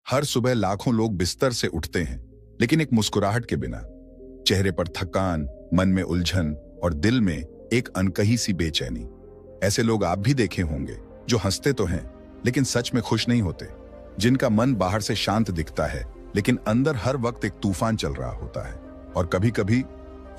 हर सुबह लाखों लोग बिस्तर से उठते हैं, लेकिन एक मुस्कुराहट के बिना। चेहरे पर थकान, मन में उलझन और दिल में एक अनकही सी बेचैनी। ऐसे लोग आप भी देखे होंगे जो हंसते तो हैं लेकिन सच में खुश नहीं होते, जिनका मन बाहर से शांत दिखता है लेकिन अंदर हर वक्त एक तूफान चल रहा होता है। और कभी कभी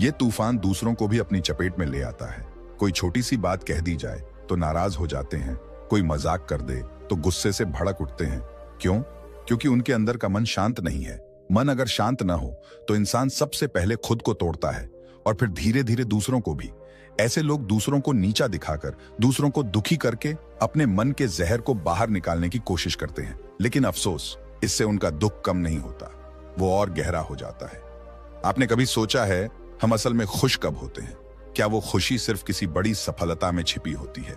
ये तूफान दूसरों को भी अपनी चपेट में ले आता है। कोई छोटी सी बात कह दी जाए तो नाराज हो जाते हैं, कोई मजाक कर दे तो गुस्से से भड़क उठते हैं। क्यों? क्योंकि उनके अंदर का मन शांत नहीं है। मन अगर शांत ना हो तो इंसान सबसे पहले खुद को तोड़ता है और फिर धीरे धीरे दूसरों को भी। ऐसे लोग दूसरों को नीचा दिखाकर, दूसरों को दुखी करके अपने मन के जहर को बाहर निकालने की कोशिश करते हैं, लेकिन अफसोस, इससे उनका दुख कम नहीं होता, वो और गहरा हो जाता है। आपने कभी सोचा है हम असल में खुश कब होते हैं? क्या वो खुशी सिर्फ किसी बड़ी सफलता में छिपी होती है,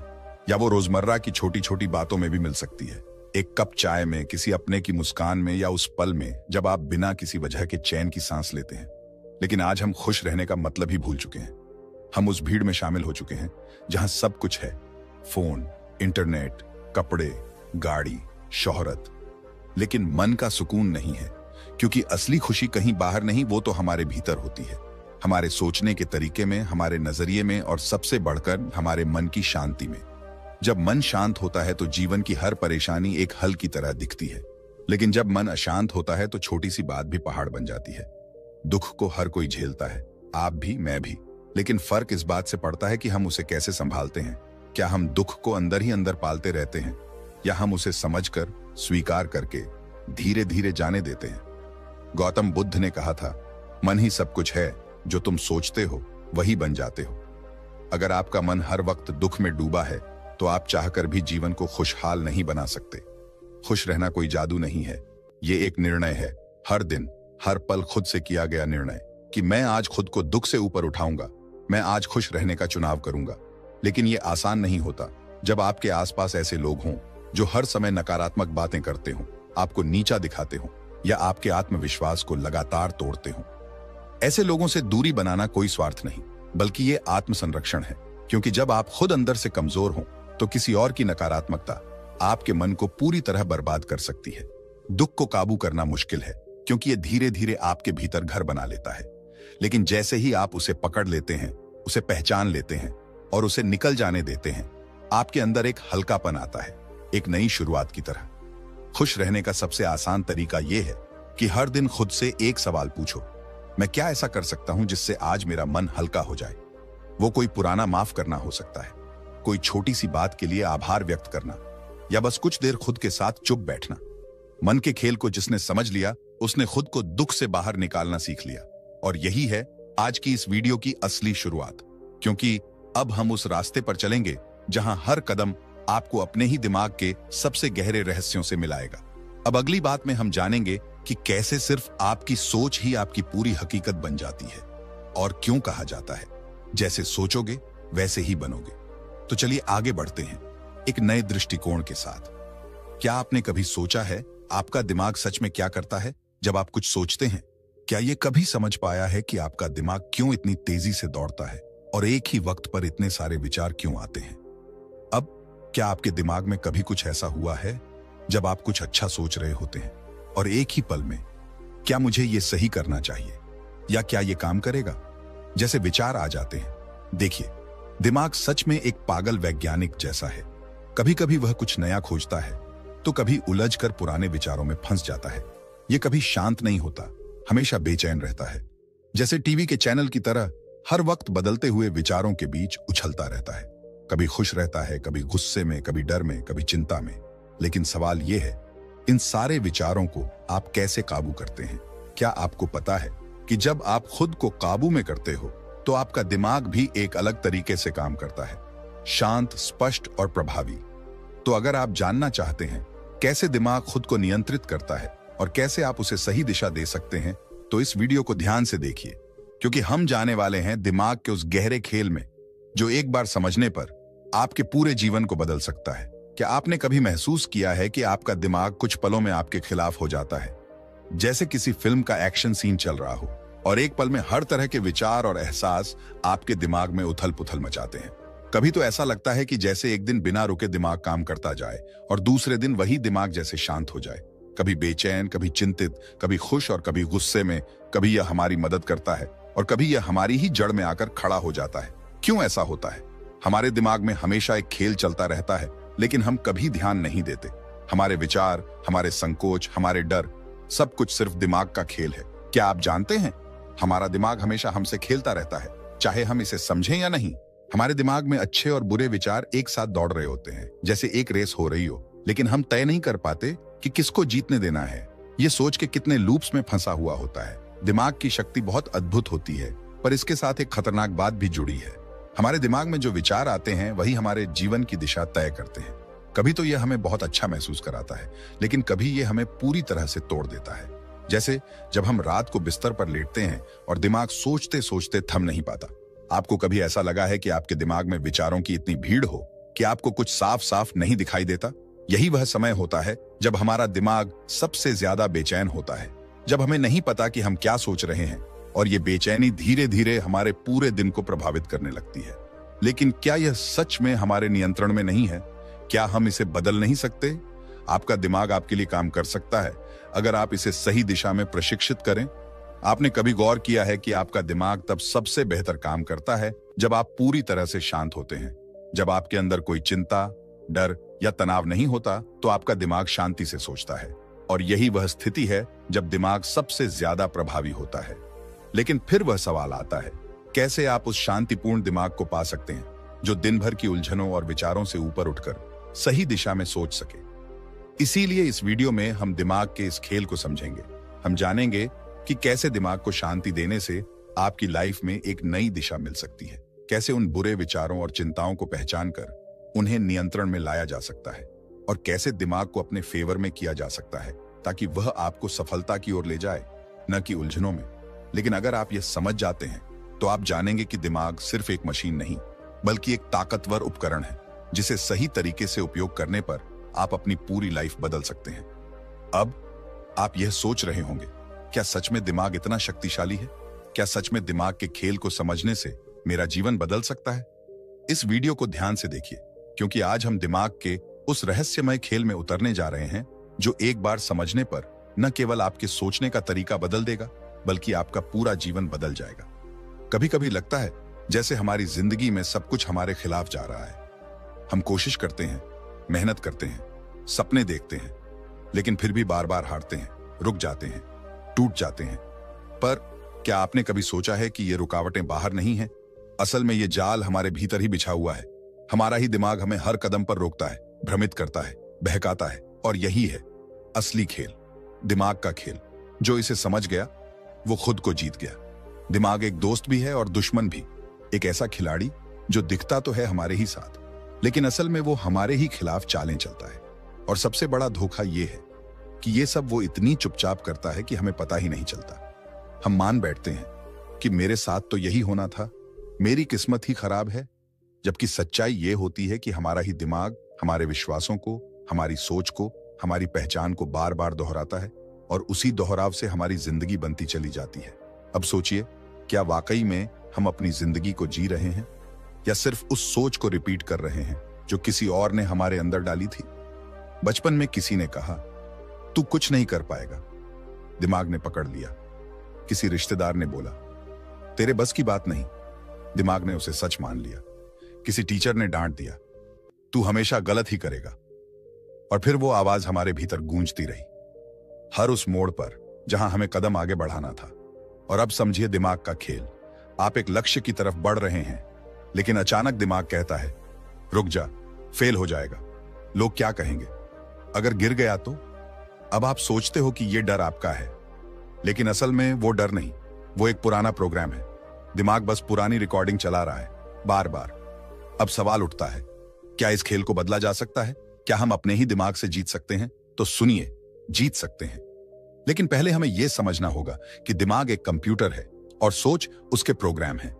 या वो रोजमर्रा की छोटी छोटी बातों में भी मिल सकती है? एक कप चाय में, किसी अपने की मुस्कान में, या उस पल में जब आप बिना किसी वजह के चैन की सांस लेते हैं। लेकिन आज हम खुश रहने का मतलब ही भूल चुके हैं। हम उस भीड़ में शामिल हो चुके हैं जहां सब कुछ है, फोन, इंटरनेट, कपड़े, गाड़ी, शोहरत, लेकिन मन का सुकून नहीं है। क्योंकि असली खुशी कहीं बाहर नहीं, वो तो हमारे भीतर होती है, हमारे सोचने के तरीके में, हमारे नजरिए में, और सबसे बढ़कर हमारे मन की शांति में। जब मन शांत होता है तो जीवन की हर परेशानी एक हल की तरह दिखती है, लेकिन जब मन अशांत होता है तो छोटी सी बात भी पहाड़ बन जाती है। दुख को हर कोई झेलता है, आप भी, मैं भी, लेकिन फर्क इस बात से पड़ता है कि हम उसे कैसे संभालते हैं। क्या हम दुख को अंदर ही अंदर पालते रहते हैं, या हम उसे समझकर, स्वीकार करके धीरे धीरे जाने देते हैं? गौतम बुद्ध ने कहा था, मन ही सब कुछ है, जो तुम सोचते हो वही बन जाते हो। अगर आपका मन हर वक्त दुख में डूबा है तो आप चाहकर भी जीवन को खुशहाल नहीं बना सकते। खुश रहना कोई जादू नहीं है, ये एक निर्णय है, हर दिन, हर पल खुद से किया गया निर्णय कि मैं आज खुद को दुख से ऊपर उठाऊंगा, मैं आज खुश रहने का चुनाव करूंगा। लेकिन ये आसान नहीं होता जब आपके आसपास ऐसे लोग हों जो हर समय नकारात्मक बातें करते हों, आपको नीचा दिखाते हों, या आपके आत्मविश्वास को लगातार तोड़ते हों। ऐसे लोगों से दूरी बनाना कोई स्वार्थ नहीं, बल्कि ये आत्मसंरक्षण है। क्योंकि जब आप खुद अंदर से कमजोर हों तो किसी और की नकारात्मकता आपके मन को पूरी तरह बर्बाद कर सकती है। दुख को काबू करना मुश्किल है, क्योंकि ये धीरे धीरे आपके भीतर घर बना लेता है। लेकिन जैसे ही आप उसे पकड़ लेते हैं, उसे पहचान लेते हैं और उसे निकल जाने देते हैं, आपके अंदर एक हल्कापन आता है, एक नई शुरुआत की तरह। खुश रहने का सबसे आसान तरीका यह है कि हर दिन खुद से एक सवाल पूछो, मैं क्या ऐसा कर सकता हूं जिससे आज मेरा मन हल्का हो जाए? वो कोई पुराना माफ करना हो सकता है, कोई छोटी सी बात के लिए आभार व्यक्त करना, या बस कुछ देर खुद के साथ चुप बैठना। मन के खेल को जिसने समझ लिया, उसने खुद को दुख से बाहर निकालना सीख लिया। और यही है आज की इस वीडियो की असली शुरुआत, क्योंकि अब हम उस रास्ते पर चलेंगे जहां हर कदम आपको अपने ही दिमाग के सबसे गहरे रहस्यों से मिलाएगा। अब अगली बात में हम जानेंगे कि कैसे सिर्फ आपकी सोच ही आपकी पूरी हकीकत बन जाती है, और क्यों कहा जाता है, जैसे सोचोगे वैसे ही बनोगे। तो चलिए आगे बढ़ते हैं एक नए दृष्टिकोण के साथ। क्या आपने कभी सोचा है आपका दिमाग सच में क्या करता है जब आप कुछ सोचते हैं? क्या ये कभी समझ पाया है कि आपका दिमाग क्यों इतनी तेजी से दौड़ता है और एक ही वक्त पर इतने सारे विचार क्यों आते हैं? अब क्या आपके दिमाग में कभी कुछ ऐसा हुआ है जब आप कुछ अच्छा सोच रहे होते हैं और एक ही पल में, क्या मुझे ये सही करना चाहिए, या क्या ये काम करेगा, जैसे विचार आ जाते हैं? देखिए, दिमाग सच में एक पागल वैज्ञानिक जैसा है। कभी कभी वह कुछ नया खोजता है तो कभी उलझकर पुराने विचारों में फंस जाता है। यह कभी शांत नहीं होता, हमेशा बेचैन रहता है, जैसे टीवी के चैनल की तरह हर वक्त बदलते हुए विचारों के बीच उछलता रहता है। कभी खुश रहता है, कभी गुस्से में, कभी डर में, कभी चिंता में। लेकिन सवाल यह है, इन सारे विचारों को आप कैसे काबू करते हैं? क्या आपको पता है कि जब आप खुद को काबू में करते हो तो आपका दिमाग भी एक अलग तरीके से काम करता है, शांत, स्पष्ट और प्रभावी। तो अगर आप जानना चाहते हैं कैसे दिमाग खुद को नियंत्रित करता है और कैसे आप उसे सही दिशा दे सकते हैं, तो इस वीडियो को ध्यान से देखिए, क्योंकि हम जाने वाले हैं दिमाग के उस गहरे खेल में जो एक बार समझने पर आपके पूरे जीवन को बदल सकता है। क्या आपने कभी महसूस किया है कि आपका दिमाग कुछ पलों में आपके खिलाफ हो जाता है, जैसे किसी फिल्म का एक्शन सीन चल रहा हो और एक पल में हर तरह के विचार और एहसास आपके दिमाग में उथल पुथल मचाते हैं? कभी तो ऐसा लगता है कि जैसे एक दिन बिना रुके दिमाग काम करता जाए और दूसरे दिन वही दिमाग जैसे शांत हो जाए। कभी बेचैन, कभी चिंतित, कभी खुश और कभी गुस्से में। कभी यह हमारी मदद करता है और कभी यह हमारी ही जड़ में आकर खड़ा हो जाता है। क्यों ऐसा होता है? हमारे दिमाग में हमेशा एक खेल चलता रहता है, लेकिन हम कभी ध्यान नहीं देते। हमारे विचार, हमारे संकोच, हमारे डर, सब कुछ सिर्फ दिमाग का खेल है। क्या आप जानते हैं, हमारा दिमाग हमेशा हमसे खेलता रहता है, चाहे हम इसे समझें या नहीं। हमारे दिमाग में अच्छे और बुरे विचार एक साथ दौड़ रहे होते हैं, जैसे एक रेस हो रही हो, लेकिन हम तय नहीं कर पाते कि किसको जीतने देना है। ये सोच के कितने लूप्स में फंसा हुआ होता है। दिमाग की शक्ति बहुत अद्भुत होती है, पर इसके साथ एक खतरनाक बात भी जुड़ी है। हमारे दिमाग में जो विचार आते हैं वही हमारे जीवन की दिशा तय करते हैं। कभी तो यह हमें बहुत अच्छा महसूस कराता है, लेकिन कभी यह हमें पूरी तरह से तोड़ देता है। जैसे जब हम रात को बिस्तर पर लेटते हैं और दिमाग सोचते सोचते थम नहीं पाता। आपको कभी ऐसा लगा है कि आपके दिमाग में विचारों की इतनी भीड़ हो कि आपको कुछ साफ साफ नहीं दिखाई देता? यही वह समय होता है जब हमारा दिमाग सबसे ज्यादा बेचैन होता है, जब हमें नहीं पता कि हम क्या सोच रहे हैं, और ये बेचैनी धीरे धीरे हमारे पूरे दिन को प्रभावित करने लगती है। लेकिन क्या यह सच में हमारे नियंत्रण में नहीं है? क्या हम इसे बदल नहीं सकते? आपका दिमाग आपके लिए काम कर सकता है, अगर आप इसे सही दिशा में प्रशिक्षित करें। आपने कभी गौर किया है कि आपका दिमाग तब सबसे बेहतर काम करता है जब आप पूरी तरह से शांत होते हैं? जब आपके अंदर कोई चिंता, डर या तनाव नहीं होता, तो आपका दिमाग शांति से सोचता है, और यही वह स्थिति है जब दिमाग सबसे ज्यादा प्रभावी होता है। लेकिन फिर वह सवाल आता है, कैसे आप उस शांतिपूर्ण दिमाग को पा सकते हैं जो दिन भर की उलझनों और विचारों से ऊपर उठकर सही दिशा में सोच सके? इसीलिए इस वीडियो में हम दिमाग के इस खेल को समझेंगे। हम जानेंगे कि कैसे दिमाग को शांति देने से आपकी लाइफ में एक नई दिशा मिल सकती है, कैसे उन बुरे विचारों और चिंताओं को पहचान कर उन्हें नियंत्रण में लाया जा सकता है, और कैसे दिमाग को अपने फेवर में किया जा सकता है ताकि वह आपको सफलता की ओर ले जाए, न कि उलझनों में। लेकिन अगर आप यह समझ जाते हैं तो आप जानेंगे कि दिमाग सिर्फ एक मशीन नहीं, बल्कि एक ताकतवर उपकरण है, जिसे सही तरीके से उपयोग करने पर आप अपनी पूरी लाइफ बदल सकते हैं। अब आप यह सोच रहे होंगे, क्या सच में दिमाग इतना शक्तिशाली है? क्या सच में दिमाग के खेल को समझने से मेरा जीवन बदल सकता है? इस वीडियो को ध्यान से देखिए, क्योंकि आज हम दिमाग के उस रहस्यमय खेल में उतरने जा रहे हैं जो एक बार समझने पर न केवल आपके सोचने का तरीका बदल देगा, बल्कि आपका पूरा जीवन बदल जाएगा। कभी कभी लगता है जैसे हमारी जिंदगी में सब कुछ हमारे खिलाफ जा रहा है। हम कोशिश करते हैं, मेहनत करते हैं, सपने देखते हैं, लेकिन फिर भी बार बार हारते हैं, रुक जाते हैं, टूट जाते हैं। पर क्या आपने कभी सोचा है कि ये रुकावटें बाहर नहीं हैं? असल में ये जाल हमारे भीतर ही बिछा हुआ है। हमारा ही दिमाग हमें हर कदम पर रोकता है, भ्रमित करता है, बहकाता है, और यही है असली खेल, दिमाग का खेल। जो इसे समझ गया वो खुद को जीत गया। दिमाग एक दोस्त भी है और दुश्मन भी, एक ऐसा खिलाड़ी जो दिखता तो है हमारे ही साथ, लेकिन असल में वो हमारे ही खिलाफ चालें चलता है। और सबसे बड़ा धोखा ये है कि ये सब वो इतनी चुपचाप करता है कि हमें पता ही नहीं चलता। हम मान बैठते हैं कि मेरे साथ तो यही होना था, मेरी किस्मत ही खराब है, जबकि सच्चाई ये होती है कि हमारा ही दिमाग हमारे विश्वासों को, हमारी सोच को, हमारी पहचान को बार बार दोहराता है, और उसी दोहराव से हमारी जिंदगी बनती चली जाती है। अब सोचिए, क्या वाकई में हम अपनी जिंदगी को जी रहे हैं, या सिर्फ उस सोच को रिपीट कर रहे हैं जो किसी और ने हमारे अंदर डाली थी? बचपन में किसी ने कहा, तू कुछ नहीं कर पाएगा। दिमाग ने पकड़ लिया। किसी रिश्तेदार ने बोला, तेरे बस की बात नहीं। दिमाग ने उसे सच मान लिया। किसी टीचर ने डांट दिया, तू हमेशा गलत ही करेगा। और फिर वो आवाज हमारे भीतर गूंजती रही, हर उस मोड़ पर जहां हमें कदम आगे बढ़ाना था। और अब समझिए दिमाग का खेल। आप एक लक्ष्य की तरफ बढ़ रहे हैं, लेकिन अचानक दिमाग कहता है, रुक जा, फेल हो जाएगा, लोग क्या कहेंगे, अगर गिर गया तो? अब आप सोचते हो कि यह डर आपका है, लेकिन असल में वो डर नहीं, वो एक पुराना प्रोग्राम है। दिमाग बस पुरानी रिकॉर्डिंग चला रहा है, बार बार। अब सवाल उठता है, क्या इस खेल को बदला जा सकता है? क्या हम अपने ही दिमाग से जीत सकते हैं? तो सुनिए, जीत सकते हैं। लेकिन पहले हमें यह समझना होगा कि दिमाग एक कंप्यूटर है और सोच उसके प्रोग्राम है।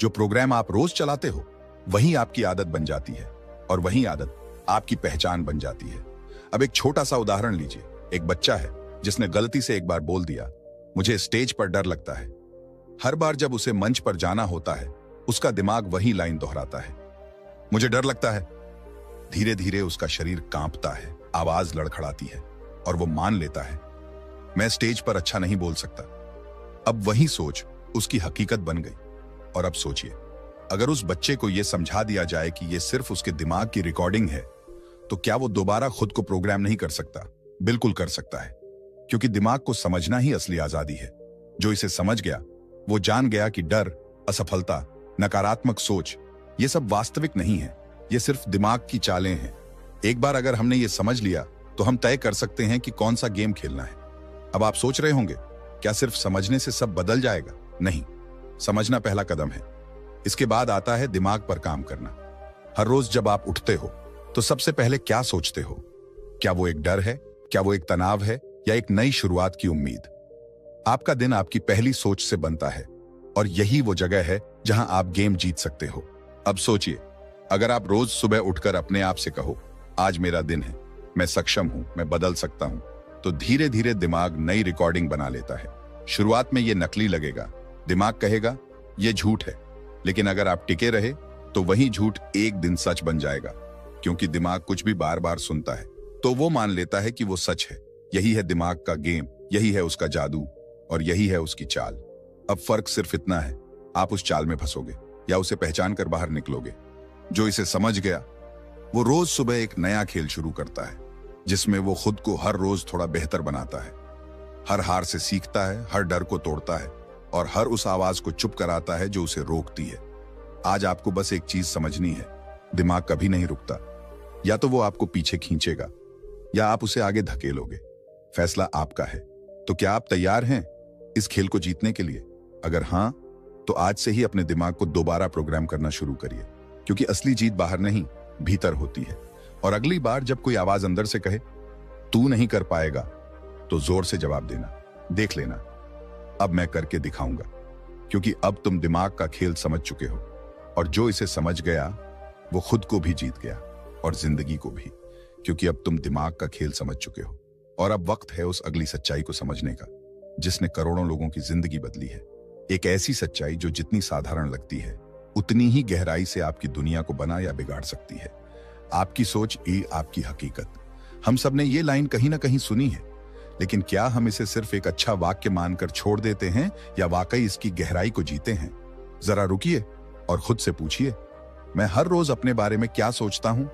जो प्रोग्राम आप रोज चलाते हो वही आपकी आदत बन जाती है, और वही आदत आपकी पहचान बन जाती है। अब एक छोटा सा उदाहरण लीजिए। एक बच्चा है जिसने गलती से एक बार बोल दिया, मुझे स्टेज पर डर लगता है। हर बार जब उसे मंच पर जाना होता है, उसका दिमाग वही लाइन दोहराता है, मुझे डर लगता है। धीरे धीरे उसका शरीर कांपता है, आवाज लड़खड़ाती है, और वो मान लेता है, मैं स्टेज पर अच्छा नहीं बोल सकता। अब वही सोच उसकी हकीकत बन गई। और अब सोचिए, अगर उस बच्चे को यह समझा दिया जाए कि यह सिर्फ उसके दिमाग की रिकॉर्डिंग है, तो क्या वो दोबारा खुद को प्रोग्राम नहीं कर सकता? बिल्कुल कर सकता है, क्योंकि दिमाग को समझना ही असली आजादी है। जो इसे समझ गया, वो जान गया कि डर, असफलता, नकारात्मक सोच, ये सब वास्तविक नहीं है, ये सिर्फ दिमाग की चालें हैं। एक बार अगर हमने ये समझ लिया, तो हम तय कर सकते हैं कि कौन सा गेम खेलना है। अब आप सोच रहे होंगे, क्या सिर्फ समझने से सब बदल जाएगा? नहीं, समझना पहला कदम है। इसके बाद आता है दिमाग पर काम करना। हर रोज जब आप उठते हो, तो सबसे पहले क्या सोचते हो? क्या वो एक डर है, क्या वो एक तनाव है, या एक नई शुरुआत की उम्मीद? आपका दिन आपकी पहली सोच से बनता है, और यही वो जगह है जहां आप गेम जीत सकते हो। अब सोचिए, अगर आप रोज सुबह उठकर अपने आप से कहो, आज मेरा दिन है, मैं सक्षम हूं, मैं बदल सकता हूं, तो धीरे धीरे दिमाग नई रिकॉर्डिंग बना लेता है। शुरुआत में यह नकली लगेगा, दिमाग कहेगा यह झूठ है, लेकिन अगर आप टिके रहे, तो वही झूठ एक दिन सच बन जाएगा। क्योंकि दिमाग कुछ भी बार बार सुनता है, तो वो मान लेता है कि वो सच है। यही है दिमाग का गेम, यही है उसका जादू, और यही है उसकी चाल। अब फर्क सिर्फ इतना है, आप उस चाल में फंसोगे या उसे पहचान कर बाहर निकलोगे। जो इसे समझ गया, वो रोज सुबह एक नया खेल शुरू करता है, जिसमें वो खुद को हर रोज थोड़ा बेहतर बनाता है। हर हार से सीखता है, हर डर को तोड़ता है, और हर उस आवाज को चुप कराता है जो उसे रोकती है। आज आपको बस एक चीज समझनी है, दिमाग कभी नहीं रुकता। या तो वो आपको पीछे खींचेगा, या आप उसे आगे धकेलोगे। फैसला आपका है। तो क्या आप तैयार हैं इस खेल को जीतने के लिए? अगर हां, तो आज से ही अपने दिमाग को दोबारा प्रोग्राम करना शुरू करिए, क्योंकि असली जीत बाहर नहीं, भीतर होती है। और अगली बार जब कोई आवाज अंदर से कहे तू नहीं कर पाएगा, तो जोर से जवाब देना, देख लेना, अब मैं करके दिखाऊंगा। क्योंकि अब तुम दिमाग का खेल समझ चुके हो, और जो इसे समझ गया वो खुद को भी जीत गया और जिंदगी को भी। क्योंकि अब तुम दिमाग का खेल समझ चुके हो, और अब वक्त है उस अगली सच्चाई को समझने का, जिसने करोड़ों लोगों की जिंदगी बदली है। एक ऐसी सच्चाई जो जितनी साधारण लगती है, उतनी ही गहराई से आपकी दुनिया को बना या बिगाड़ सकती है। आपकी सोच ही आपकी हकीकत। हम सब ने ये लाइन कहीं ना कहीं सुनी है, लेकिन क्या हम इसे सिर्फ एक अच्छा वाक्य मानकर छोड़ देते हैं, या वाकई इसकी गहराई को जीते हैं? जरा रुकिए और खुद से पूछिए, मैं हर रोज अपने बारे में क्या सोचता हूं?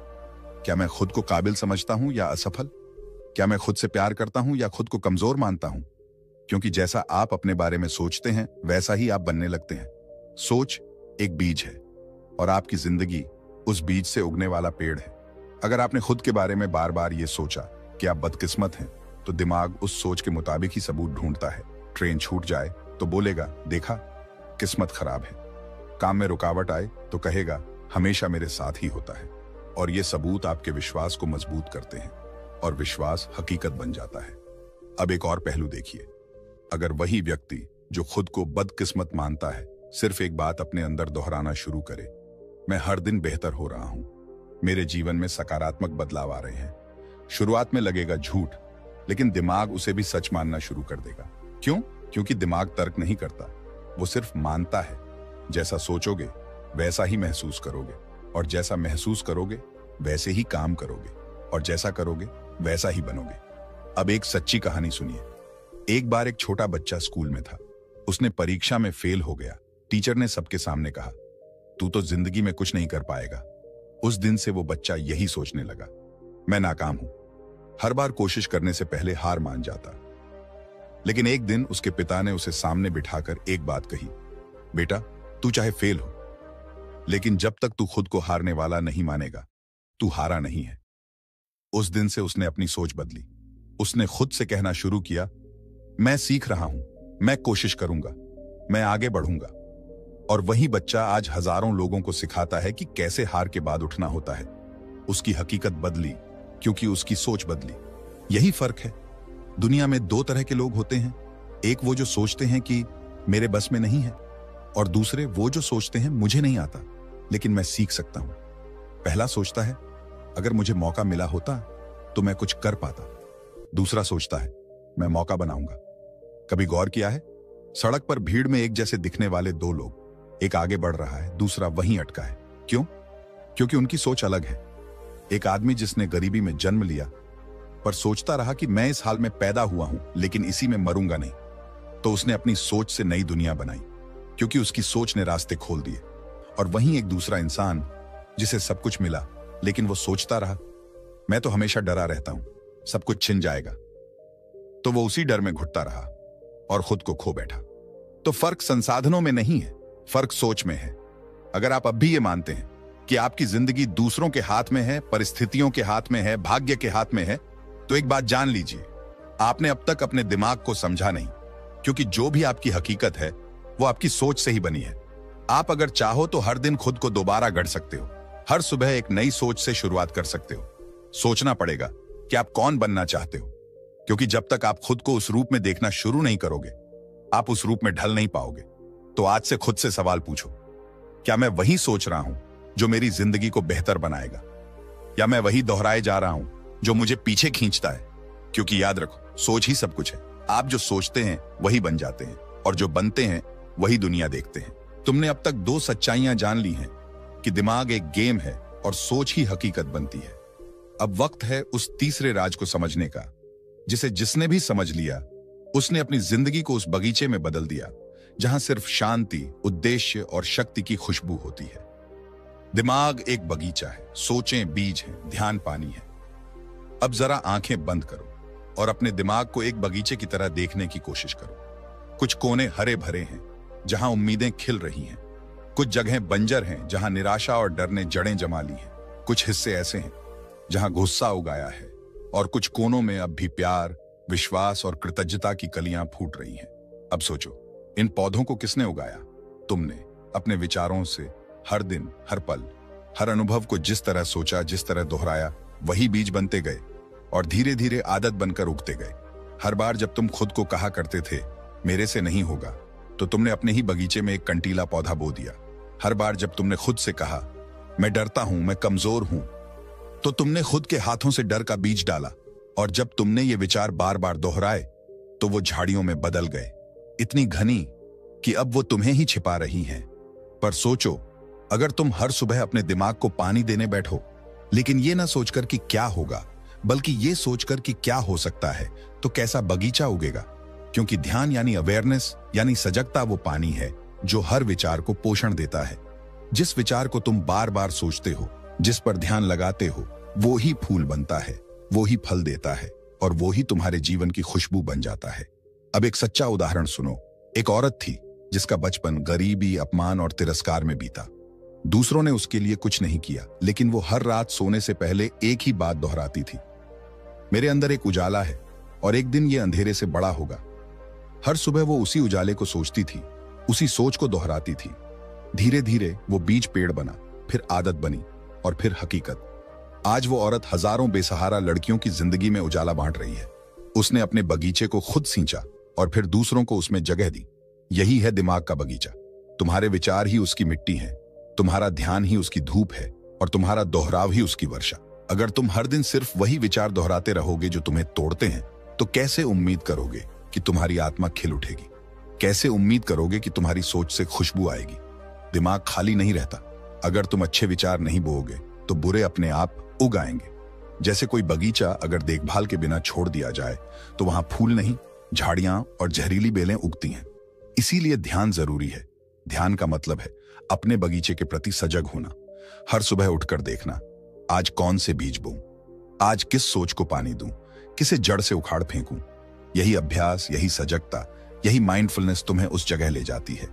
क्या मैं खुद को काबिल समझता हूं या असफल? क्या मैं खुद से प्यार करता हूं या खुद को कमजोर मानता हूं? क्योंकि जैसा आप अपने बारे में सोचते हैं, वैसा ही आप बनने लगते हैं। सोच एक बीज है, और आपकी जिंदगी उस बीज से उगने वाला पेड़ है। अगर आपने खुद के बारे में बार बार ये सोचा कि आप बदकिस्मत हैं, तो दिमाग उस सोच के मुताबिक ही सबूत ढूंढता है। ट्रेन छूट जाए तो बोलेगा, देखा, किस्मत खराब है। काम में रुकावट आए तो कहेगा, हमेशा मेरे साथ ही होता है। और ये सबूत आपके विश्वास को मजबूत करते हैं, और विश्वास हकीकत बन जाता है। अब एक और पहलू देखिए, अगर वही व्यक्ति जो खुद को बदकिस्मत मानता है, सिर्फ एक बात अपने अंदर दोहराना शुरू करे, मैं हर दिन बेहतर हो रहा हूं, मेरे जीवन में सकारात्मक बदलाव आ रहे हैं। शुरुआत में लगेगा झूठ, लेकिन दिमाग उसे भी सच मानना शुरू कर देगा। क्यों? क्योंकि दिमाग तर्क नहीं करता, वो सिर्फ मानता है। जैसा सोचोगे वैसा ही महसूस करोगे, और जैसा महसूस करोगे वैसे ही काम करोगे, और जैसा करोगे वैसा ही बनोगे। अब एक सच्ची कहानी सुनिए। एक बार एक छोटा बच्चा स्कूल में था। उसने परीक्षा में फेल हो गया। टीचर ने सबके सामने कहा, तू तो जिंदगी में कुछ नहीं कर पाएगा। उस दिन से वो बच्चा यही सोचने लगा, मैं नाकाम हूं। हर बार कोशिश करने से पहले हार मान जाता। लेकिन एक दिन उसके पिता ने उसे सामने बिठाकर एक बात कही, बेटा, तू चाहे फेल हो, लेकिन जब तक तू खुद को हारने वाला नहीं मानेगा, तू हारा नहीं है। उस दिन से उसने अपनी सोच बदली। उसने खुद से कहना शुरू किया, मैं सीख रहा हूं, मैं कोशिश करूंगा, मैं आगे बढ़ूंगा। और वही बच्चा आज हजारों लोगों को सिखाता है कि कैसे हार के बाद उठना होता है। उसकी हकीकत बदली क्योंकि उसकी सोच बदली। यही फर्क है। दुनिया में दो तरह के लोग होते हैं, एक वो जो सोचते हैं कि मेरे बस में नहीं है, और दूसरे वो जो सोचते हैं मुझे नहीं आता लेकिन मैं सीख सकता हूं। पहला सोचता है, अगर मुझे मौका मिला होता तो मैं कुछ कर पाता। दूसरा सोचता है, मैं मौका बनाऊंगा। कभी गौर किया है, सड़क पर भीड़ में एक जैसे दिखने वाले दो लोग, एक आगे बढ़ रहा है, दूसरा वहीं अटका है। क्यों? क्योंकि उनकी सोच अलग है। एक आदमी जिसने गरीबी में जन्म लिया, पर सोचता रहा कि मैं इस हाल में पैदा हुआ हूं लेकिन इसी में मरूंगा नहीं। तो उसने अपनी सोच से नई दुनिया बनाई, क्योंकि उसकी सोच ने रास्ते खोल दिए। और वहीं एक दूसरा इंसान जिसे सब कुछ मिला, लेकिन वो सोचता रहा, मैं तो हमेशा डरा रहता हूं, सब कुछ छिन जाएगा। तो वो उसी डर में घुटता रहा और खुद को खो बैठा। तो फर्क संसाधनों में नहीं है, फर्क सोच में है। अगर आप अब भी ये मानते हैं कि आपकी जिंदगी दूसरों के हाथ में है, परिस्थितियों के हाथ में है, भाग्य के हाथ में है, तो एक बात जान लीजिए, आपने अब तक अपने दिमाग को समझा नहीं। क्योंकि जो भी आपकी हकीकत है वो आपकी सोच से ही बनी है। आप अगर चाहो तो हर दिन खुद को दोबारा गढ़ सकते हो, हर सुबह एक नई सोच से शुरुआत कर सकते हो। सोचना पड़ेगा कि आप कौन बनना चाहते हो, क्योंकि जब तक आप खुद को उस रूप में देखना शुरू नहीं करोगे, आप उस रूप में ढल नहीं पाओगे। तो आज से खुद से सवाल पूछो, क्या मैं वही सोच रहा हूं जो मेरी जिंदगी को बेहतर बनाएगा, या मैं वही दोहराए जा रहा हूं जो मुझे पीछे खींचता है? क्योंकि याद रखो, सोच ही सब कुछ है। आप जो सोचते हैं वही बन जाते हैं, और जो बनते हैं वही दुनिया देखते हैं। तुमने अब तक 2 सच्चाइयां जान ली हैं कि दिमाग एक गेम है और सोच ही हकीकत बनती है। अब वक्त है उस तीसरे राज को समझने का, जिसे जिसने भी समझ लिया उसने अपनी जिंदगी को उस बगीचे में बदल दिया जहां सिर्फ शांति, उद्देश्य और शक्ति की खुशबू होती है। दिमाग एक बगीचा है, सोचें बीज हैं, ध्यान पानी है। अब जरा आंखें बंद करो और अपने दिमाग को एक बगीचे की तरह देखने की कोशिश करो। कुछ कोने हरे भरे हैं जहां उम्मीदें खिल रही हैं, कुछ जगहें बंजर हैं जहां निराशा और डर ने जड़ें जमा ली हैं, कुछ हिस्से ऐसे हैं जहां गुस्सा उगाया है, और कुछ कोनों में अब भी प्यार, विश्वास और कृतज्ञता की कलियां फूट रही हैं। अब सोचो, इन पौधों को किसने उगाया? तुमने, अपने विचारों से। हर दिन, हर पल, हर अनुभव को जिस तरह सोचा, जिस तरह दोहराया, वही बीज बनते गए और धीरे धीरे आदत बनकर उगते गए। हर बार जब तुम खुद को कहा करते थे मेरे से नहीं होगा, तो तुमने अपने ही बगीचे में एक कंटीला पौधा बो दिया। हर बार जब तुमने खुद से कहा मैं डरता हूं, मैं कमजोर हूं, तो तुमने खुद के हाथों से डर का बीज डाला। और जब तुमने ये विचार बार बार दोहराए तो वो झाड़ियों में बदल गए, इतनी घनी कि अब वो तुम्हें ही छिपा रही हैं। पर सोचो, अगर तुम हर सुबह अपने दिमाग को पानी देने बैठो, लेकिन ये ना सोचकर कि क्या होगा, बल्कि ये सोचकर कि क्या हो सकता है, तो कैसा बगीचा उगेगा। क्योंकि ध्यान यानी अवेयरनेस यानी सजगता वो पानी है जो हर विचार को पोषण देता है। जिस विचार को तुम बार बार सोचते हो, जिस पर ध्यान लगाते हो, वो ही फूल बनता है, वो ही फल देता है, और वो ही तुम्हारे जीवन की खुशबू बन जाता है। अब एक सच्चा उदाहरण सुनो। एक औरत थी जिसका बचपन गरीबी, अपमान और तिरस्कार में बीता। दूसरों ने उसके लिए कुछ नहीं किया, लेकिन वो हर रात सोने से पहले एक ही बात दोहराती थी, मेरे अंदर एक उजाला है और एक दिन ये अंधेरे से बड़ा होगा। हर सुबह वो उसी उजाले को सोचती थी, उसी सोच को दोहराती थी। धीरे धीरे वो बीज पेड़ बना, फिर आदत बनी और फिर हकीकत। आज वो औरत हजारों बेसहारा लड़कियों की जिंदगी में उजाला बांट रही है। उसने अपने बगीचे को खुद सींचा और फिर दूसरों को उसमें जगह दी। यही है दिमाग का बगीचा। तुम्हारे विचार ही उसकी मिट्टी है, तुम्हारा ध्यान ही उसकी धूप है, और तुम्हारा दोहराव ही उसकी वर्षा। अगर तुम हर दिन सिर्फ वही विचार दोहराते रहोगे जो तुम्हें तोड़ते हैं, तो कैसे उम्मीद करोगे कि तुम्हारी आत्मा खिल उठेगी? कैसे उम्मीद करोगे कि तुम्हारी सोच से खुशबू आएगी? दिमाग खाली नहीं रहता। अगर तुम अच्छे विचार नहीं बोओगे तो बुरे अपने आप उग आएंगे। जैसे कोई बगीचा अगर देखभाल के बिना छोड़ दिया जाए तो वहां फूल नहीं, झाड़ियां और जहरीली बेलें उगती हैं। इसीलिए ध्यान जरूरी है। ध्यान का मतलब है अपने बगीचे के प्रति सजग होना। हर सुबह उठकर देखना, आज कौन से बीज बोऊं, आज किस सोच को पानी दूं, किसे जड़ से उखाड़ फेंकूं। यही अभ्यास, यही सजगता, यही माइंडफुलनेस तुम्हें उस जगह ले जाती है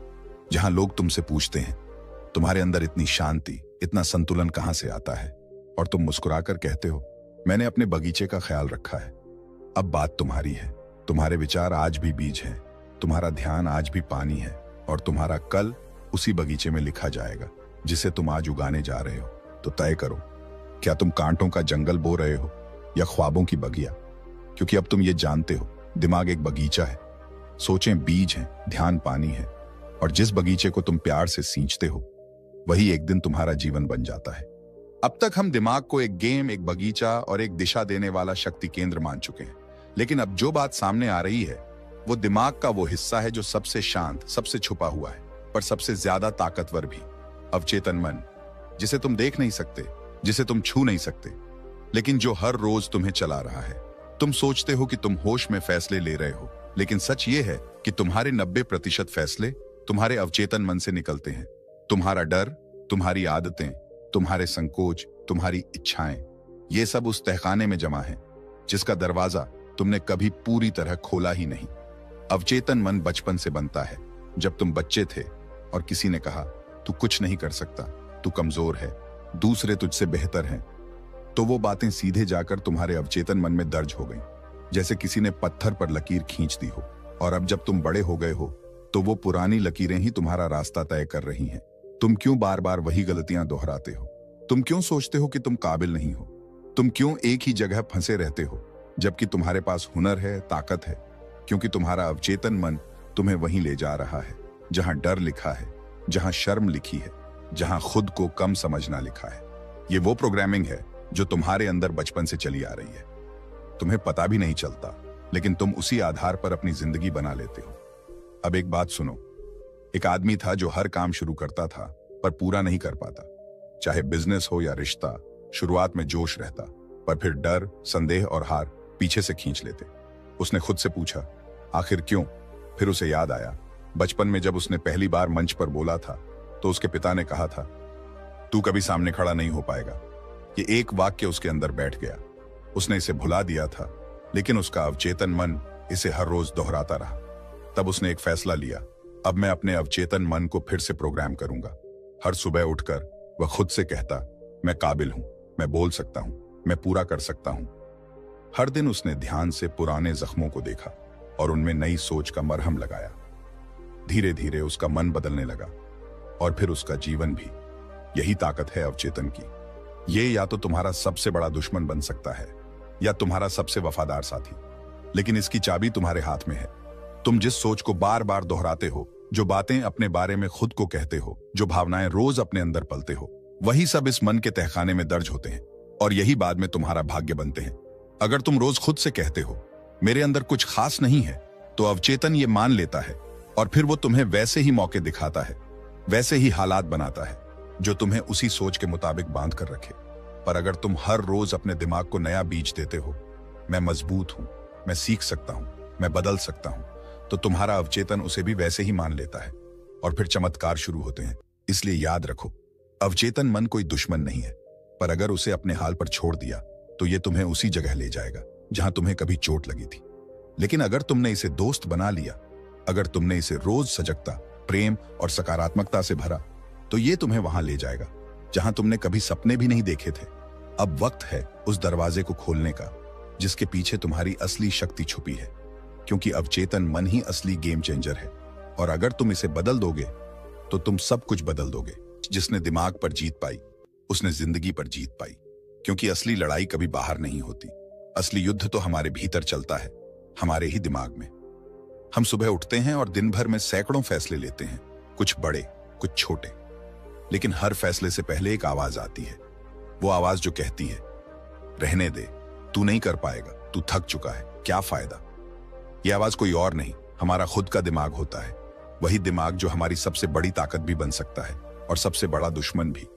जहां लोग तुमसे पूछते हैं तुम्हारे अंदर इतनी शांति, इतना संतुलन कहां से आता है, और तुम मुस्कुराकर कहते हो मैंने अपने बगीचे का ख्याल रखा है। अब बात तुम्हारी है। तुम्हारे विचार आज भी बीज हैं, तुम्हारा ध्यान आज भी पानी है, और तुम्हारा कल उसी बगीचे में लिखा जाएगा जिसे तुम आज उगाने जा रहे हो। तो तय करो, क्या तुम कांटों का जंगल बो रहे हो या ख्वाबों की बगिया? क्योंकि अब तुम ये जानते हो, दिमाग एक बगीचा है, सोचें बीज हैं, ध्यान पानी है, और जिस बगीचे को तुम प्यार से सींचते हो वही एक दिन तुम्हारा जीवन बन जाता है। अब तक हम दिमाग को एक गेम, एक बगीचा और एक दिशा देने वाला शक्ति केंद्र मान चुके हैं, लेकिन अब जो बात सामने आ रही है वो दिमाग का वो हिस्सा है जो सबसे शांत, सबसे छुपा हुआ है, पर सबसे ज्यादा ताकतवर भी। अवचेतन मन, जिसे तुम देख नहीं सकते, जिसे तुम छू नहीं सकते, लेकिन जो हर रोज तुम्हें चला रहा है। तुम सोचते हो कि तुम होश में फैसले ले रहे हो, लेकिन सच ये है कि तुम्हारे 90% फैसले तुम्हारे अवचेतन मन से निकलते हैं। तुम्हारा डर, तुम्हारी आदतें, तुम्हारे संकोच, तुम्हारी इच्छाएं, ये सब उस तहखाने में जमा है जिसका दरवाजा तुमने कभी पूरी तरह खोला ही नहीं। अवचेतन मन बचपन से बनता है। जब तुम बच्चे थे और किसी ने कहा तू कुछ नहीं कर सकता, तू कमजोर है, दूसरे तुझसे बेहतर हैं, तो वो बातें सीधे जाकर तुम्हारे अवचेतन मन में दर्ज हो गईं, जैसे किसी ने पत्थर पर लकीर खींच दी हो। और अब जब तुम बड़े हो गए हो तो वो पुरानी लकीरें ही तुम्हारा रास्ता तय कर रही हैं। तुम क्यों बार बार वही गलतियां दोहराते हो? तुम क्यों सोचते हो कि तुम काबिल नहीं हो? तुम क्यों एक ही जगह फंसे रहते हो जबकि तुम्हारे पास हुनर है, ताकत है? क्योंकि तुम्हारा अवचेतन मन तुम्हें वहीं ले जा रहा है जहां डर लिखा है, जहां शर्म लिखी है, जहां खुद को कम समझना लिखा है। ये वो प्रोग्रामिंग है जो तुम्हारे अंदर बचपन से चली आ रही है। तुम्हें पता भी नहीं चलता, लेकिन तुम उसी आधार पर अपनी जिंदगी बना लेते हो। अब एक बात सुनो, एक आदमी था जो हर काम शुरू करता था पर पूरा नहीं कर पाता। चाहे बिजनेस हो या रिश्ता, शुरुआत में जोश रहता, पर फिर डर, संदेह और हार पीछे से खींच लेते। उसने खुद से पूछा, आखिर क्यों? फिर उसे याद आया, बचपन में जब उसने पहली बार मंच पर बोला था तो उसके पिता ने कहा था, तू कभी सामने खड़ा नहीं हो पाएगा। ये एक वाक्य उसके अंदर बैठ गया। उसने इसे भुला दिया था, लेकिन उसका अवचेतन मन इसे हर रोज दोहराता रहा। तब उसने एक फैसला लिया, अब मैं अपने अवचेतन मन को फिर से प्रोग्राम करूंगा। हर सुबह उठकर वह खुद से कहता, मैं काबिल हूं, मैं बोल सकता हूं, मैं पूरा कर सकता हूं। हर दिन उसने ध्यान से पुराने जख्मों को देखा और उनमें नई सोच का मरहम लगाया। धीरे धीरे उसका मन बदलने लगा और फिर उसका जीवन भी। यही ताकत है अवचेतन की। ये या तो तुम्हारा सबसे बड़ा दुश्मन बन सकता है या तुम्हारा सबसे वफादार साथी, लेकिन इसकी चाबी तुम्हारे हाथ में है। तुम जिस सोच को बार बार दोहराते हो, जो बातें अपने बारे में खुद को कहते हो, जो भावनाएं रोज अपने अंदर पलते हो, वही सब इस मन के तहखाने में दर्ज होते हैं और यही बाद में तुम्हारा भाग्य बनते हैं। अगर तुम रोज खुद से कहते हो मेरे अंदर कुछ खास नहीं है, तो अवचेतन ये मान लेता है और फिर वो तुम्हें वैसे ही मौके दिखाता है, वैसे ही हालात बनाता है जो तुम्हें उसी सोच के मुताबिक बांध कर रखे। पर अगर तुम हर रोज अपने दिमाग को नया बीज देते हो, मैं मजबूत हूं, मैं सीख सकता हूं, मैं बदल सकता हूं, तो तुम्हारा अवचेतन उसे भी वैसे ही मान लेता है और फिर चमत्कार शुरू होते हैं। इसलिए याद रखो, अवचेतन मन कोई दुश्मन नहीं है, पर अगर उसे अपने हाल पर छोड़ दिया तो ये तुम्हें उसी जगह ले जाएगा जहां तुम्हें कभी चोट लगी थी। लेकिन अगर तुमने इसे दोस्त बना लिया, अगर तुमने इसे रोज सजगता, प्रेम और सकारात्मकता से भरा, तो ये तुम्हें वहां ले जाएगा जहां तुमने कभी सपने भी नहीं देखे थे। अब वक्त है उस दरवाजे को खोलने का जिसके पीछे तुम्हारी असली शक्ति छुपी है, क्योंकि अवचेतन मन ही असली गेम चेंजर है। और अगर तुम इसे बदल दोगे तो तुम सब कुछ बदल दोगे। जिसने दिमाग पर जीत पाई उसने जिंदगी पर जीत पाई, क्योंकि असली लड़ाई कभी बाहर नहीं होती। असली युद्ध तो हमारे भीतर चलता है, हमारे ही दिमाग में। हम सुबह उठते हैं और दिन भर में सैकड़ों फैसले लेते हैं, कुछ बड़े, कुछ छोटे, लेकिन हर फैसले से पहले एक आवाज आती है। वो आवाज जो कहती है, रहने दे, तू नहीं कर पाएगा, तू थक चुका है, क्या फायदा। यह आवाज कोई और नहीं, हमारा खुद का दिमाग होता है। वही दिमाग जो हमारी सबसे बड़ी ताकत भी बन सकता है और सबसे बड़ा दुश्मन भी।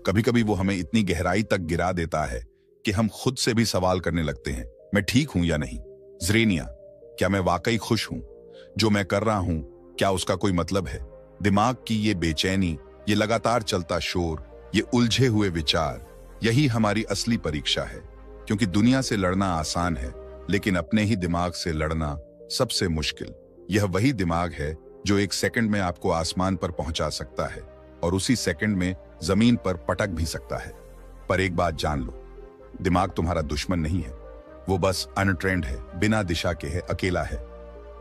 कभी कभी वो हमें इतनी गहराई तक गिरा देता है कि हम खुद से भी सवाल करने लगते हैं, मैं ठीक हूं या नहीं? ज़रेनिया, क्या मैं वाकई खुश हूं? जो मैं कर रहा हूं, क्या उसका कोई मतलब है? दिमाग की ये बेचैनी, ये लगातार चलता शोर, ये उलझे हुए विचार, यही हमारी असली परीक्षा है। क्योंकि दुनिया से लड़ना आसान है, लेकिन अपने ही दिमाग से लड़ना सबसे मुश्किल। यह वही दिमाग है जो एक सेकंड में आपको आसमान पर पहुंचा सकता है और उसी सेकंड में जमीन पर पटक भी सकता है। पर एक बात जान लो, दिमाग तुम्हारा दुश्मन नहीं है। वो बस अनट्रेंड है, बिना दिशा के है, अकेला है।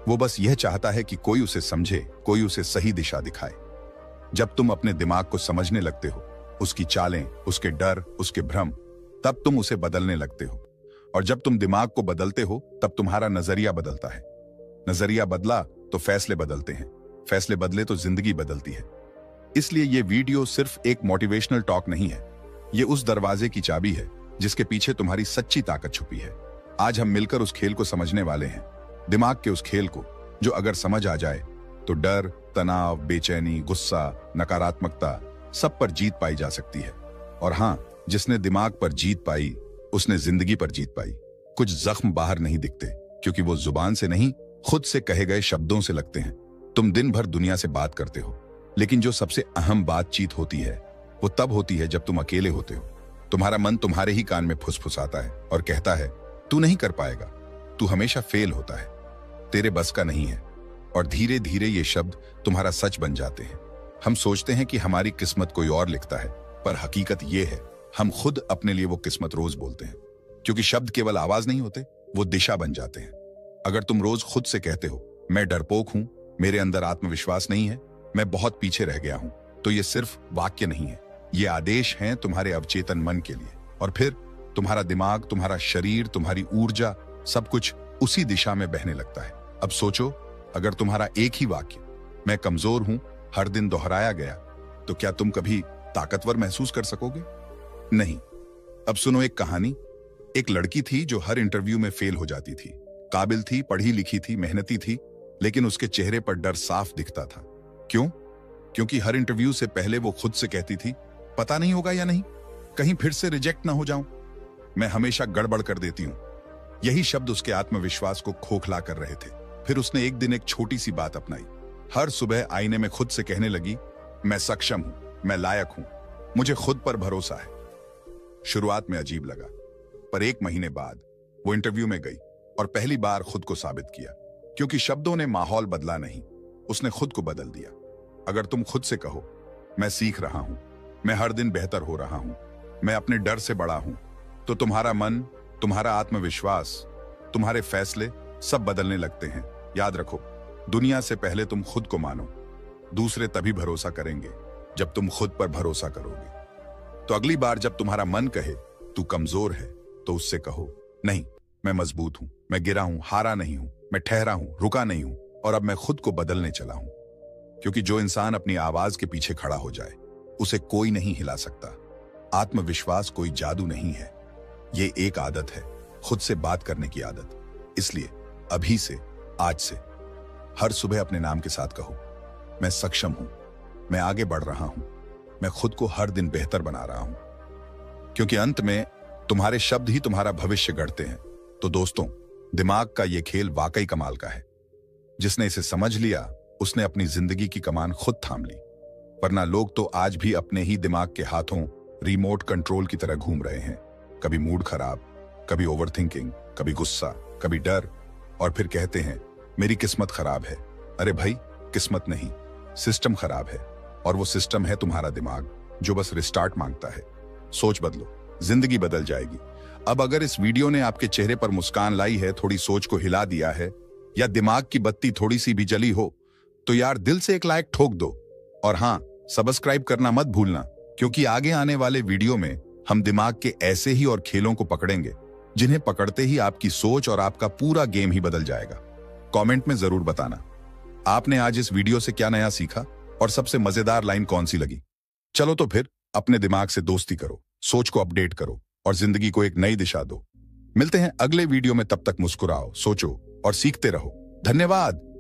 वो बस यह चाहता है कि कोई उसे समझे, कोई उसे सही दिशा दिखाए। जब तुम अपने दिमाग को समझने लगते हो, उसकी चालें, उसके डर, उसके भ्रम, तब तुम उसे बदलने लगते हो। और जब तुम दिमाग को बदलते हो, तब तुम्हारा नजरिया बदलता है। नजरिया बदला तो फैसले बदलते हैं, फैसले बदले तो जिंदगी बदलती है। इसलिए ये वीडियो सिर्फ एक मोटिवेशनल टॉक नहीं है, ये उस दरवाजे की चाबी है जिसके पीछे तुम्हारी सच्ची ताकत छुपी है। आज हम मिलकर उस खेल को समझने वाले हैं, दिमाग के उस खेल को जो अगर समझ आ जाए तो डर, तनाव, बेचैनी, गुस्सा, नकारात्मकता सब पर जीत पाई जा सकती है। और हां, जिसने दिमाग पर जीत पाई उसने जिंदगी पर जीत पाई। कुछ जख्म बाहर नहीं दिखते क्योंकि वो जुबान से नहीं, खुद से कहे गए शब्दों से लगते हैं। तुम दिन भर दुनिया से बात करते हो, लेकिन जो सबसे अहम बातचीत होती है वो तब होती है जब तुम अकेले होते हो। तुम्हारा मन तुम्हारे ही कान में फुसफुसाता है और कहता है, तू नहीं कर पाएगा, तू हमेशा फेल होता है, तेरे बस का नहीं है। और धीरे धीरे ये शब्द तुम्हारा सच बन जाते हैं। हम सोचते हैं कि हमारी किस्मत कोई और लिखता है, पर हकीकत ये है, हम खुद अपने लिए वो किस्मत रोज बोलते हैं। क्योंकि शब्द केवल आवाज नहीं होते, वो दिशा बन जाते हैं। अगर तुम रोज खुद से कहते हो, मैं डरपोक हूं, मेरे अंदर आत्मविश्वास नहीं है, मैं बहुत पीछे रह गया हूं, तो ये सिर्फ वाक्य नहीं है, ये आदेश हैं तुम्हारे अवचेतन मन के लिए। और फिर तुम्हारा दिमाग, तुम्हारा शरीर, तुम्हारी ऊर्जा, सब कुछ उसी दिशा में बहने लगता है। अब सोचो, अगर तुम्हारा एक ही वाक्य, मैं कमजोर हूं, हर दिन दोहराया गया, तो क्या तुम कभी ताकतवर महसूस कर सकोगे? नहीं। अब सुनो एक कहानी। एक लड़की थी जो हर इंटरव्यू में फेल हो जाती थी। काबिल थी, पढ़ी लिखी थी, मेहनती थी, लेकिन उसके चेहरे पर डर साफ दिखता था। क्यों? क्योंकि हर इंटरव्यू से पहले वो खुद से कहती थी, पता नहीं होगा या नहीं, कहीं फिर से रिजेक्ट ना हो जाऊं, मैं हमेशा गड़बड़ कर देती हूं। यही शब्द उसके आत्मविश्वास को खोखला कर रहे थे। फिर उसने एक दिन एक छोटी सी बात अपनाई। हर सुबह आईने में खुद से कहने लगी, मैं सक्षम हूं, मैं लायक हूं, मुझे खुद पर भरोसा है। शुरुआत में अजीब लगा, पर एक महीने बाद वो इंटरव्यू में गई और पहली बार खुद को साबित किया। क्योंकि शब्दों ने माहौल बदला नहीं, उसने खुद को बदल दिया। अगर तुम खुद से कहो, मैं सीख रहा हूं, मैं हर दिन बेहतर हो रहा हूं, मैं अपने डर से बड़ा हूं, तो तुम्हारा मन, तुम्हारा आत्मविश्वास, तुम्हारे फैसले सब बदलने लगते हैं। याद रखो, दुनिया से पहले तुम खुद को मानो, दूसरे तभी भरोसा करेंगे जब तुम खुद पर भरोसा करोगे। तो अगली बार जब तुम्हारा मन कहे तू कमजोर है, तो उससे कहो, नहीं, मैं मजबूत हूं, मैं गिरा हूं, हारा नहीं हूं, मैं ठहरा हूं, रुका नहीं हूं, और अब मैं खुद को बदलने चला हूं। क्योंकि जो इंसान अपनी आवाज के पीछे खड़ा हो जाए, उसे कोई नहीं हिला सकता। आत्मविश्वास कोई जादू नहीं है, ये एक आदत है, खुद से बात करने की आदत। इसलिए अभी से, आज से, हर सुबह अपने नाम के साथ कहो, मैं सक्षम हूं, मैं आगे बढ़ रहा हूं, मैं खुद को हर दिन बेहतर बना रहा हूं। क्योंकि अंत में तुम्हारे शब्द ही तुम्हारा भविष्य गढ़ते हैं। तो दोस्तों, दिमाग का यह खेल वाकई कमाल का है। जिसने इसे समझ लिया, उसने अपनी जिंदगी की कमान खुद थाम ली। वरना लोग तो आज भी अपने ही दिमाग के हाथों रिमोट कंट्रोल की तरह घूम रहे हैं। कभी मूड खराब, कभी ओवरथिंकिंग, कभी गुस्सा, कभी डर, और फिर कहते हैं मेरी किस्मत खराब है। अरे भाई, किस्मत नहीं, सिस्टम खराब है, और वो सिस्टम है तुम्हारा दिमाग, जो बस रिस्टार्ट मांगता है। सोच बदलो, जिंदगी बदल जाएगी। अब अगर इस वीडियो ने आपके चेहरे पर मुस्कान लाई है, थोड़ी सोच को हिला दिया है, या दिमाग की बत्ती थोड़ी सी भी जली हो, तो यार दिल से एक लाइक ठोक दो। और हाँ, सब्सक्राइब करना मत भूलना, क्योंकि आगे आने वाले वीडियो में हम दिमाग के ऐसे ही और खेलों को पकड़ेंगे, जिन्हें पकड़ते ही आपकी सोच और आपका पूरा गेम ही बदल जाएगा। कमेंट में जरूर बताना, आपने आज इस वीडियो से क्या नया सीखा और सबसे मजेदार लाइन कौन सी लगी। चलो तो फिर अपने दिमाग से दोस्ती करो, सोच को अपडेट करो और जिंदगी को एक नई दिशा दो। मिलते हैं अगले वीडियो में, तब तक मुस्कुराओ, सोचो और सीखते रहो। धन्यवाद।